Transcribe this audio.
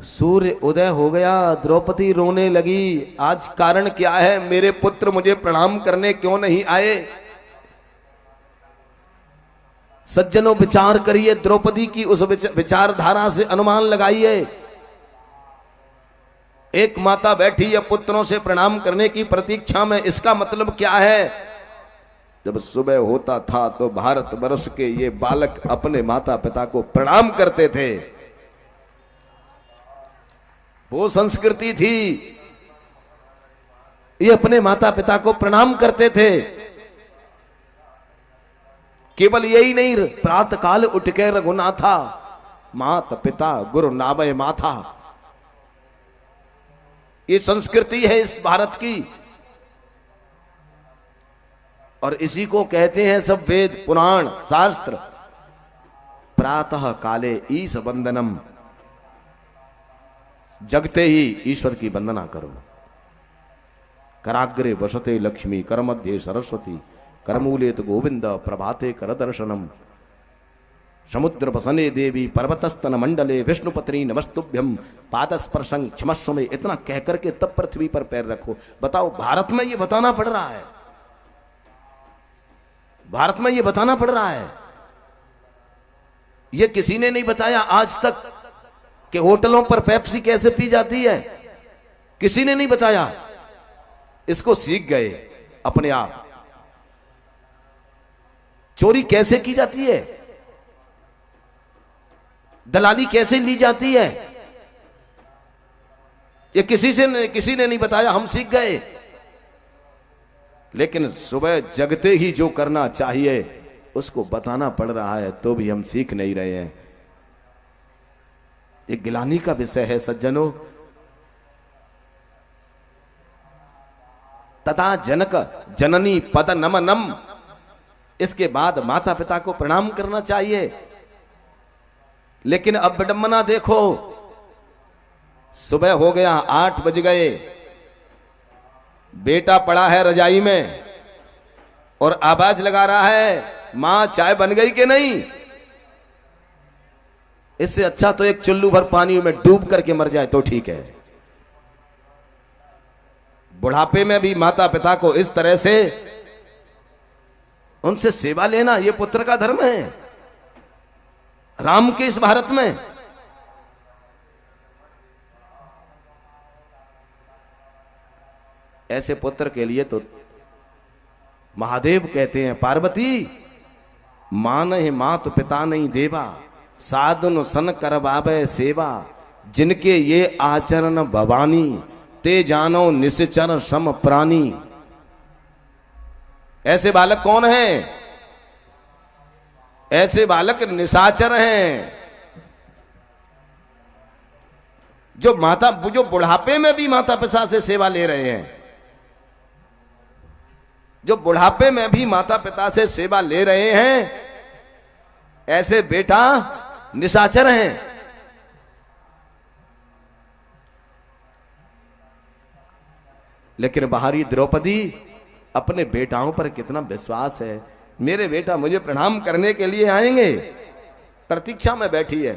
सूर्य उदय हो गया, द्रौपदी रोने लगी। आज कारण क्या है? मेरे पुत्र मुझे प्रणाम करने क्यों नहीं आए? सज्जनों विचार करिए, द्रौपदी की उस विचारधारा से अनुमान लगाइए। एक माता बैठी है पुत्रों से प्रणाम करने की प्रतीक्षा में, इसका मतलब क्या है? जब सुबह होता था तो भारत वर्ष के ये बालक अपने माता पिता को प्रणाम करते थे। वो संस्कृति थी, ये अपने माता पिता को प्रणाम करते थे। केवल यही नहीं, प्रातः काल उठ के रघुनाथा, मात पिता गुरु नावय माथा। ये संस्कृति है इस भारत की, और इसी को कहते हैं सब वेद पुराण शास्त्र। प्रातः काले ईश वंदनम, जगते ही ईश्वर की वंदना करो। कराग्रे वसते लक्ष्मी, कर मध्य सरस्वती, करमूले तो गोविंद, प्रभाते कर दर्शनम। समुद्र वसने देवी, पर्वतस्तन मंडले, विष्णुपत्नी नमस्तुभ्यम, पादस्पर्शं क्षमस्व में। इतना कहकर के तब पृथ्वी पर पैर रखो। बताओ, भारत में ये बताना पड़ रहा है, भारत में ये बताना पड़ रहा है। ये किसी ने नहीं बताया आज तक कि होटलों पर पेप्सी कैसे पी जाती है, किसी ने नहीं बताया। इसको सीख गए अपने आप। चोरी कैसे की जाती है, दलाली कैसे ली जाती है, ये किसी ने नहीं बताया, हम सीख गए। लेकिन सुबह जगते ही जो करना चाहिए उसको बताना पड़ रहा है, तो भी हम सीख नहीं रहे हैं। एक गिलानी का विषय है सज्जनों। तथा जनक जननी पद नमनम, इसके बाद माता पिता को प्रणाम करना चाहिए। लेकिन अब विडंबना देखो, सुबह हो गया, 8 बज गए, बेटा पड़ा है रजाई में और आवाज लगा रहा है, मां चाय बन गई कि नहीं? इससे अच्छा तो एक चुल्लू भर पानी में डूब करके मर जाए तो ठीक है। बुढ़ापे में भी माता पिता को इस तरह से उनसे सेवा लेना, यह पुत्र का धर्म है राम के इस भारत में। ऐसे पुत्र के लिए तो महादेव कहते हैं, पार्वती मान है मात पिता नहीं देवा, साधन सन करवावे सेवा, जिनके ये आचरण भवानी, ते जानो निश्चर सम प्राणी। ऐसे बालक कौन है? ऐसे बालक निशाचर हैं, जो बुढ़ापे में भी माता पिता से सेवा ले रहे हैं, जो बुढ़ापे में भी माता पिता से सेवा ले रहे हैं, ऐसे बेटा निशाचर हैं। लेकिन बाहरी द्रौपदी अपने बेटाओं पर कितना विश्वास है। मेरे बेटा मुझे प्रणाम करने के लिए आएंगे, प्रतीक्षा में बैठी है।